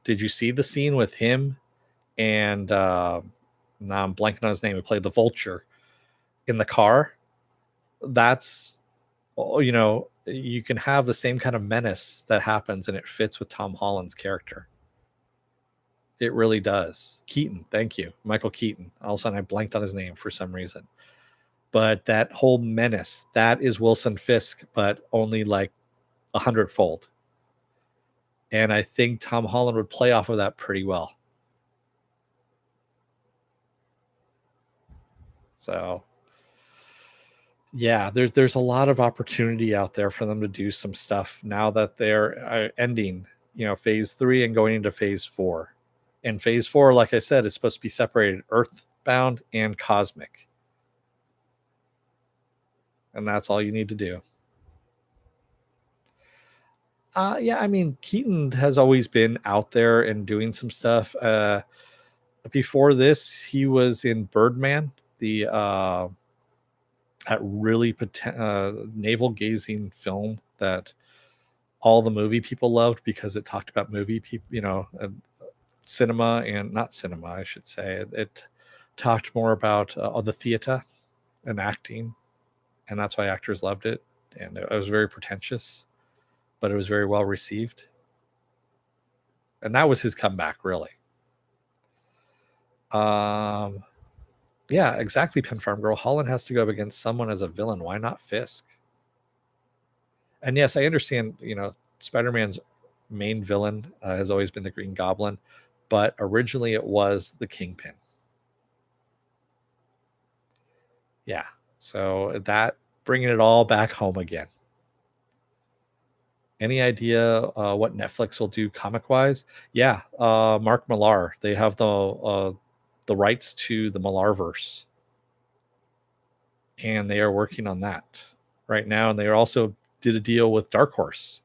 Did you see the scene with him and now I'm blanking on his name, who played the Vulture in the car? That's, you can have the same kind of menace that happens, and it fits with Tom Holland's character. It really does. Keaton, thank you. Michael Keaton. All of a sudden I blanked on his name for some reason. But that whole menace, that is Wilson Fisk, but only like 100-fold. And I think Tom Holland would play off of that pretty well. So, yeah, there's a lot of opportunity out there for them to do some stuff now that they're ending, phase 3 and going into phase 4. And phase 4, like I said, is supposed to be separated Earthbound and Cosmic. And that's all you need to do. Yeah, I mean, Keaton has always been out there and doing some stuff. Before this, he was in Birdman, that really navel-gazing film that all the movie people loved because it talked about movie people, cinema, and not cinema, I should say. It talked more about the theater and acting, and that's why actors loved it. And it was very pretentious, but it was very well received. And that was his comeback, really. Yeah, exactly, Pen Farm Girl. Holland has to go up against someone as a villain. Why not Fisk? And yes, I understand, Spider-Man's main villain has always been the Green Goblin, but originally it was the Kingpin. Yeah. So that bringing it all back home again. Any idea what Netflix will do comic-wise? Yeah, Mark Millar. They have the rights to the Millarverse, and they are working on that right now. And they also did a deal with Dark Horse,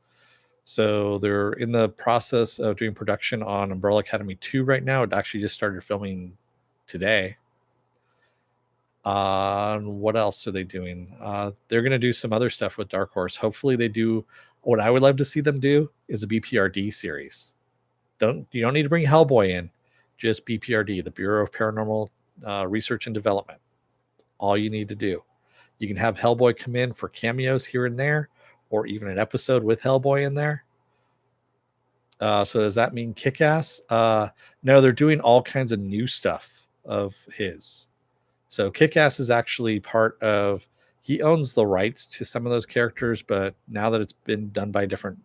so they're in the process of doing production on Umbrella Academy 2 right now. It actually just started filming today. What else are they doing? They're going to do some other stuff with Dark Horse. Hopefully they do. What I would love to see them do is a BPRD series. You don't need to bring Hellboy in, just BPRD, the Bureau of Paranormal Research and Development. All you need to do. You can have Hellboy come in for cameos here and there, or even an episode with Hellboy in there. So does that mean Kick-Ass? No, they're doing all kinds of new stuff of his. So Kick-Ass is actually part of, he owns the rights to some of those characters, but now that it's been done by a different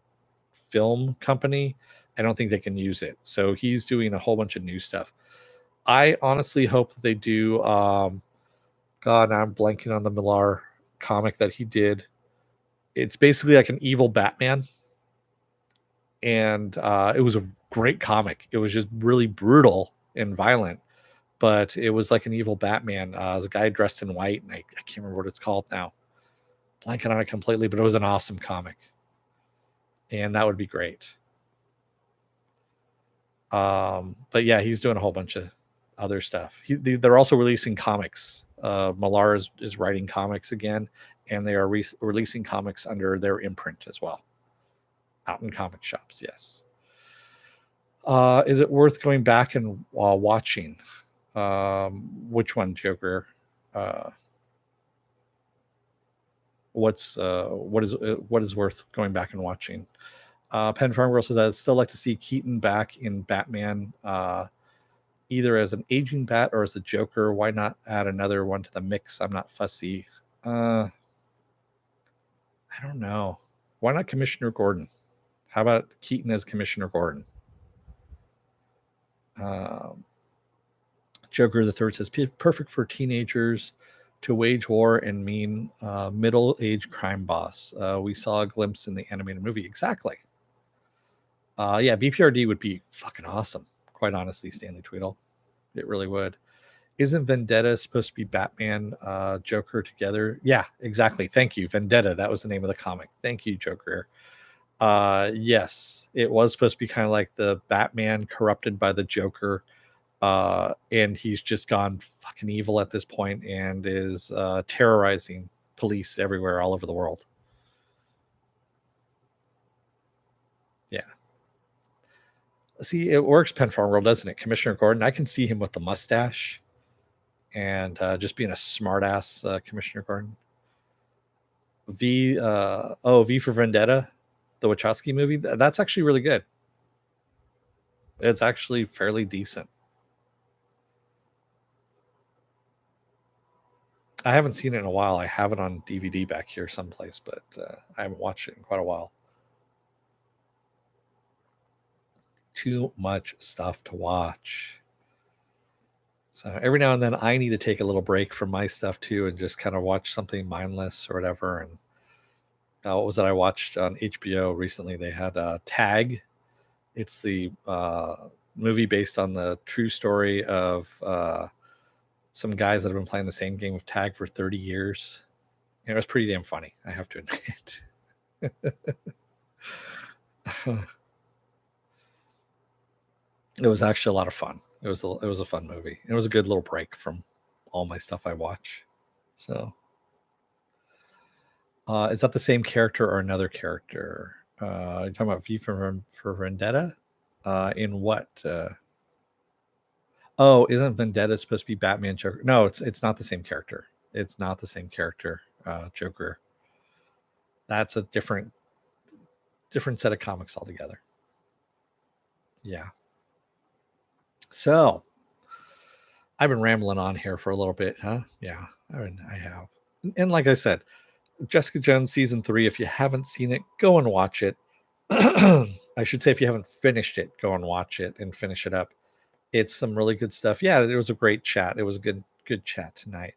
film company, I don't think they can use it. So he's doing a whole bunch of new stuff. I honestly hope that they do. God, now I'm blanking on the Millar comic that he did. It's basically like an evil Batman, and it was a great comic. It was just really brutal and violent, but it was like an evil Batman. It was a guy dressed in white, and I can't remember what it's called now. Blanking on it completely, but it was an awesome comic, and that would be great. But yeah, he's doing a whole bunch of other stuff. They're also releasing comics. Millar is writing comics again, and they are releasing comics under their imprint as well, out in comic shops. Yes. Is it worth going back and watching? Which one, Joker? What is worth going back and watching? Pen Farm Girl says I'd still like to see Keaton back in Batman, either as an aging Bat or as the Joker. Why not add another one to the mix? I'm not fussy. I don't know. Why not Commissioner Gordon? How about Keaton as Commissioner Gordon? Joker the Third says perfect for teenagers to wage war and mean middle-aged crime boss. We saw a glimpse in the animated movie. Exactly. Yeah, BPRD would be fucking awesome. Quite honestly, Stanley Tweedle. It really would. Isn't Vendetta supposed to be Batman, Joker together? Yeah, exactly. Thank you. Vendetta. That was the name of the comic. Thank you, Joker. Yes, it was supposed to be kind of like the Batman corrupted by the Joker. And he's just gone fucking evil at this point and is terrorizing police everywhere all over the world. Yeah. See, it works, Pen Farm World, doesn't it? Commissioner Gordon, I can see him with the mustache and just being a smartass Commissioner Gordon. V for Vendetta, the Wachowski movie. That's actually really good. It's actually fairly decent. I haven't seen it in a while. I have it on DVD back here someplace, but I haven't watched it in quite a while. Too much stuff to watch. So every now and then I need to take a little break from my stuff too and just kind of watch something mindless or whatever. And what was it I watched on HBO recently? They had Tag. It's the movie based on the true story of some guys that have been playing the same game of tag for 30 years. And it was pretty damn funny, I have to admit. It was actually a lot of fun. It was a fun movie. It was a good little break from all my stuff I watch. So Is that the same character or another character? You're talking about V for Vendetta? In what? Oh, isn't Vendetta supposed to be Batman Joker? No, it's not the same character. It's not the same character, Joker. That's a different set of comics altogether. Yeah. So I've been rambling on here for a little bit, huh? Yeah, I have. And like I said, Jessica Jones season 3, if you haven't seen it, go and watch it. I should say if you haven't finished it, go and watch it and finish it up. It's some really good stuff. Yeah, it was a great chat. It was a good chat tonight.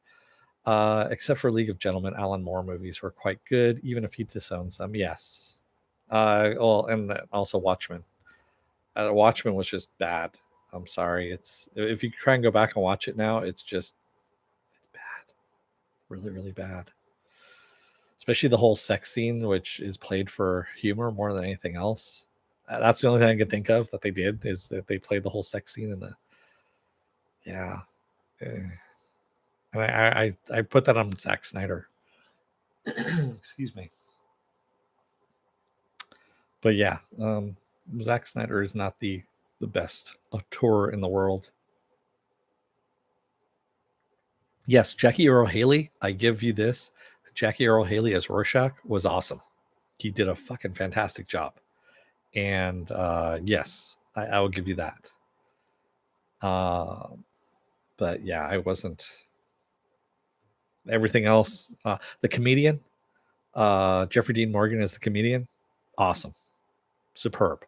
Except for League of Gentlemen, Alan Moore movies were quite good, even if he disowns them. Yes. Well, and also Watchmen. Watchmen was just bad. I'm sorry. It's if you try and go back and watch it now, it's bad, really, really bad. Especially the whole sex scene, which is played for humor more than anything else. That's the only thing I can think of that they did is that they played the whole sex scene in the. Yeah. And I put that on Zack Snyder. Excuse me. But yeah, Zack Snyder is not the best auteur in the world. Yes, Jackie Earle Haley, I give you this. Jackie Earle Haley as Rorschach was awesome. He did a fucking fantastic job. And yes, I will give you that. But yeah, I wasn't. Everything else, the comedian, Jeffrey Dean Morgan as the comedian, awesome, superb.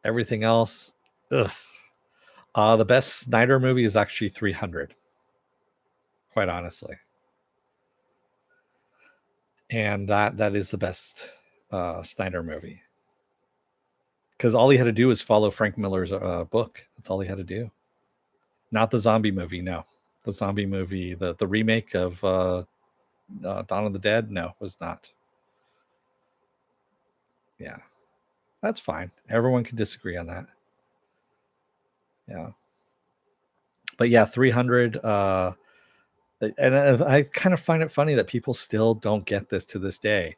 Everything else, ugh. The best Snyder movie is actually 300, quite honestly. And that is the best Snyder movie. Because all he had to do was follow Frank Miller's book. That's all he had to do. Not the zombie movie, no. The zombie movie, the remake of Dawn of the Dead, no, was not. Yeah, that's fine. Everyone can disagree on that. Yeah. But yeah, 300. And I kind of find it funny that people still don't get this to this day.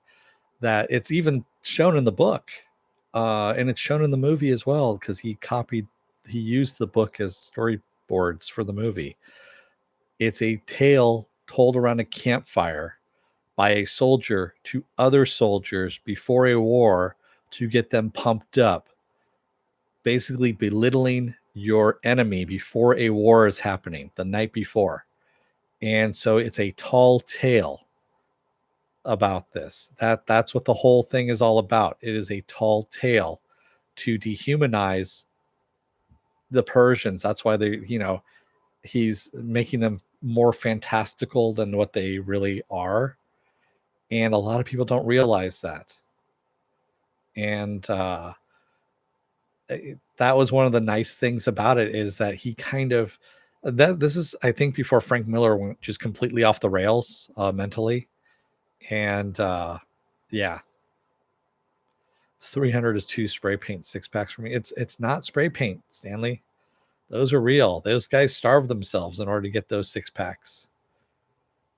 That it's even shown in the book, and it's shown in the movie as well because he used the book as storyboards for the movie. It's a tale told around a campfire by a soldier to other soldiers before a war to get them pumped up, basically belittling your enemy before a war is happening the night before. And so it's a tall tale about this. That's what the whole thing is all about. It is a tall tale to dehumanize the Persians. That's why he's making them more fantastical than what they really are. And a lot of people don't realize that. And that was one of the nice things about it is that he kind of this is I think before Frank Miller went just completely off the rails mentally. And yeah, 300 is 2 spray paint 6-packs for me. It's not spray paint, Stanley. Those are real. Those guys starved themselves in order to get those 6-packs.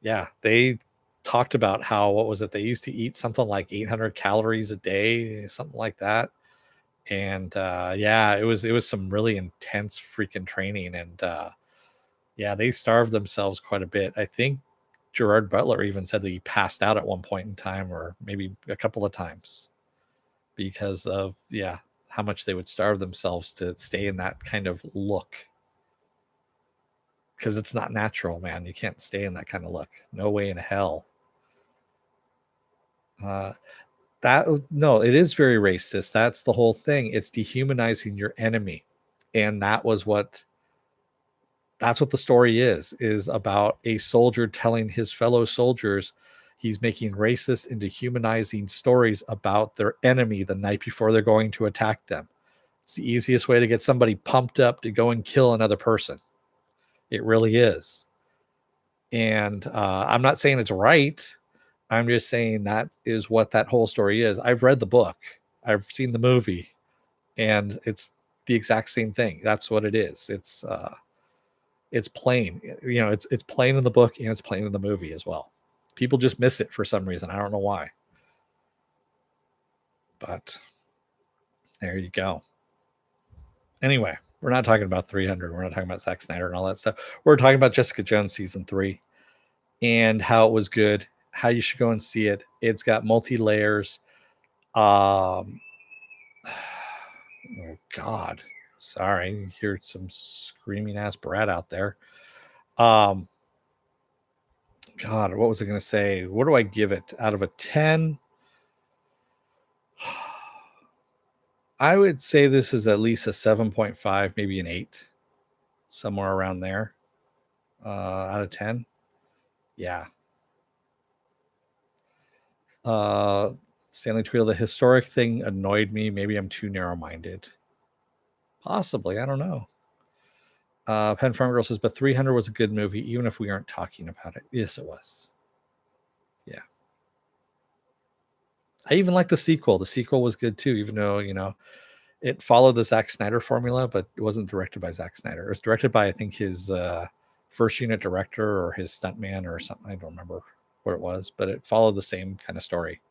Yeah, they talked about how, what was it? They used to eat something like 800 calories a day, something like that. And yeah, it was some really intense freaking training. And yeah, they starved themselves quite a bit. I think Gerard Butler even said that he passed out at one point in time, or maybe a couple of times, because of how much they would starve themselves to stay in that kind of look. Because it's not natural, man. You can't stay in that kind of look. No way in hell. No, it is very racist. That's the whole thing. It's dehumanizing your enemy, and that's what the story is about a soldier telling his fellow soldiers he's making racist and dehumanizing stories about their enemy the night before they're going to attack them. It's the easiest way to get somebody pumped up to go and kill another person. It really is. And I'm not saying it's right. I'm just saying that is what that whole story is. I've read the book, I've seen the movie, and it's the exact same thing. That's what it is. It's plain. It's plain in the book and it's plain in the movie as well. People just miss it for some reason. I don't know why. But there you go. Anyway, we're not talking about 300. We're not talking about Zack Snyder and all that stuff. We're talking about Jessica Jones season 3 and how it was good, how you should go and see it. It's got multi layers. Oh God, sorry, you hear some screaming ass brat out there. God, what was I going to say? What do I give it out of a 10? I would say this is at least a 7.5, maybe an 8, somewhere around there. Out of 10. Yeah. Stanley Tweedle, the historic thing annoyed me. Maybe I'm too narrow-minded. Possibly, I don't know. Pen Farm Girl says, but 300 was a good movie, even if we aren't talking about it. Yes, it was. Yeah. I even like the sequel. The sequel was good too, even though, it followed the Zack Snyder formula, but it wasn't directed by Zack Snyder. It was directed by, I think, his first unit director or his stuntman or something. I don't remember what it was, but it followed the same kind of story.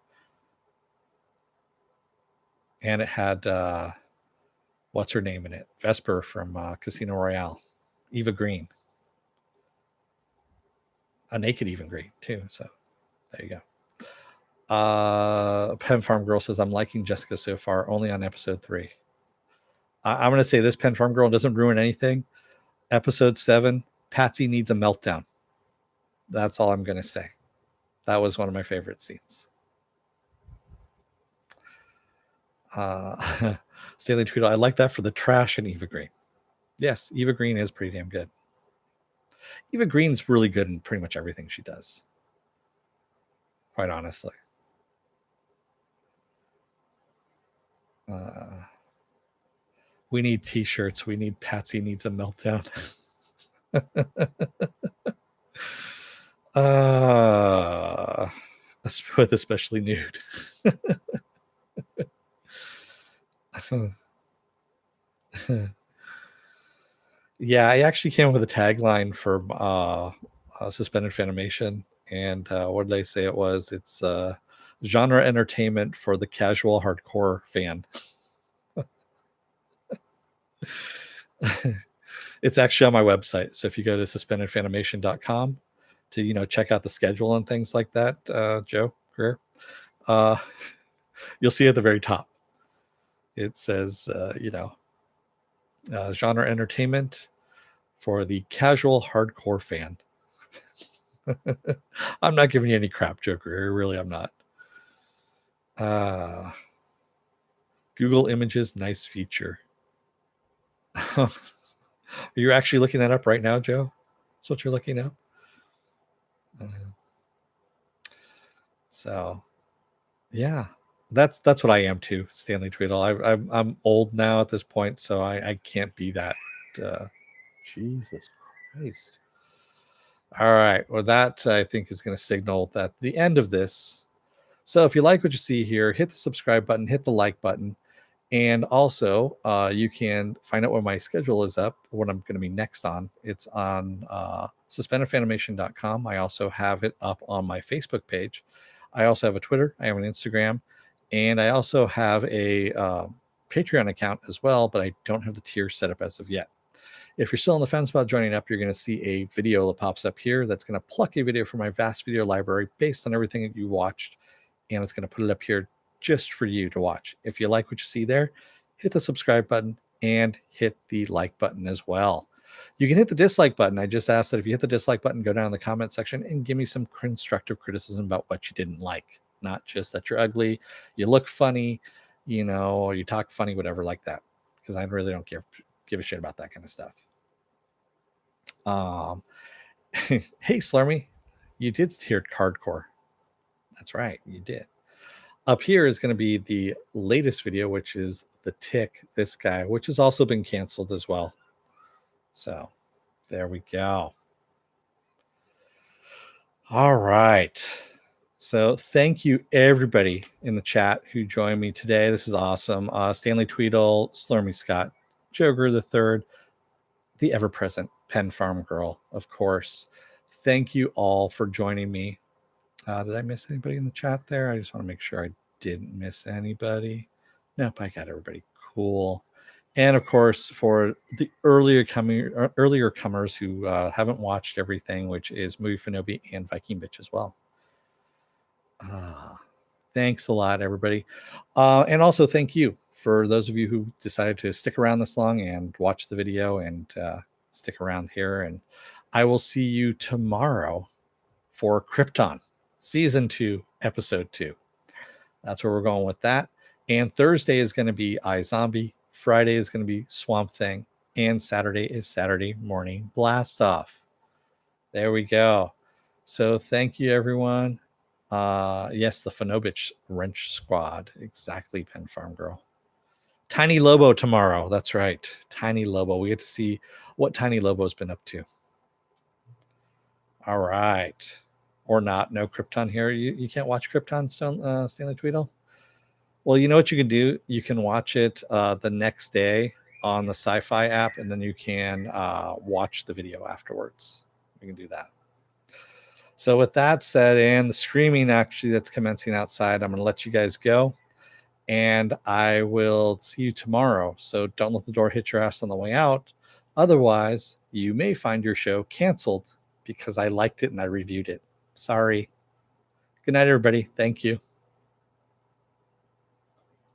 And it had what's her name in it? Vesper from Casino Royale, Eva Green, a naked Eva Green too. So there you go. Pen Farm Girl says, I'm liking Jessica so far, only on episode 3. I'm going to say this, Pen Farm Girl doesn't ruin anything. Episode 7, Patsy needs a meltdown. That's all I'm going to say. That was one of my favorite scenes. Stanley Tweedle, I like that for the trash and Eva Green. Yes, Eva Green is pretty damn good. Eva Green's really good in pretty much everything she does. Quite honestly. We need t-shirts. We need Patsy needs a meltdown. With especially nude. Yeah, I actually came up with a tagline for Suspended Fanimation, and what did I say it was? It's genre entertainment for the casual hardcore fan. It's actually on my website, so if you go to suspendedfanimation.com to check out the schedule and things like that, Joe Greer, you'll see at the very top it says genre entertainment for the casual hardcore fan. I'm not giving you any crap, Joe Greer. Really, I'm not. Google Images, nice feature. You're actually looking that up right now, Joe? That's what you're looking up? So, yeah, that's what I am too, Stanley Tweedle. I'm old now at this point, so I can't be that. Jesus Christ. All right. Well, that I think is going to signal that the end of this. So if you like what you see here, hit the subscribe button, hit the like button. And also, you can find out when my schedule is up, what I'm going to be next on. It's on suspendedfanimation.com. I also have it up on my Facebook page. I also have a Twitter. I have an Instagram. And I also have a Patreon account as well, but I don't have the tier set up as of yet. If you're still on the fence about joining up, you're going to see a video that pops up here that's going to pluck a video from my vast video library based on everything that you watched. And it's going to put it up here just for you to watch. If you like what you see there, hit the subscribe button and hit the like button as well. You can hit the dislike button. I just asked that if you hit the dislike button, go down in the comment section and give me some constructive criticism about what you didn't like. Not just that you're ugly, you look funny, or you talk funny, whatever like that. Because I really don't give a shit about that kind of stuff. Hey, Slurmy, you did hear Cardcore. That's right, you did. Up here is going to be the latest video, which is The Tick, this guy, which has also been canceled as well. So there we go. All right. So thank you, everybody in the chat who joined me today. This is awesome. Stanley Tweedle, Slurmy Scott, Joe Greer III, the ever-present Pen Farm Girl, of course. Thank you all for joining me. Did I miss anybody in the chat there? I just want to make sure I didn't miss anybody. Nope, I got everybody. Cool. And of course, for the earlier comers who haven't watched everything, which is Movie Fanobi and Viking Bitch as well. Thanks a lot, everybody. And also thank you for those of you who decided to stick around this long and watch the video and stick around here. And I will see you tomorrow for Krypton Season 2, Episode 2. That's where we're going with that. And Thursday is going to be iZombie. Friday is going to be Swamp Thing. And Saturday is Saturday Morning Blast Off. There we go. So thank you, everyone. Yes, the Phanobich Wrench Squad. Exactly, Pen Farm Girl. Tiny Lobo tomorrow. That's right. Tiny Lobo. We get to see what Tiny Lobo's been up to. All right. Or not. No Krypton here. You can't watch Krypton, Stanley Tweedle? Well, you know what you can do? You can watch it the next day on the Sci-Fi app, and then you can watch the video afterwards. You can do that. So with that said, and the screaming actually that's commencing outside, I'm going to let you guys go. And I will see you tomorrow. So don't let the door hit your ass on the way out. Otherwise, you may find your show canceled because I liked it and I reviewed it. Sorry. Good night, everybody. Thank you.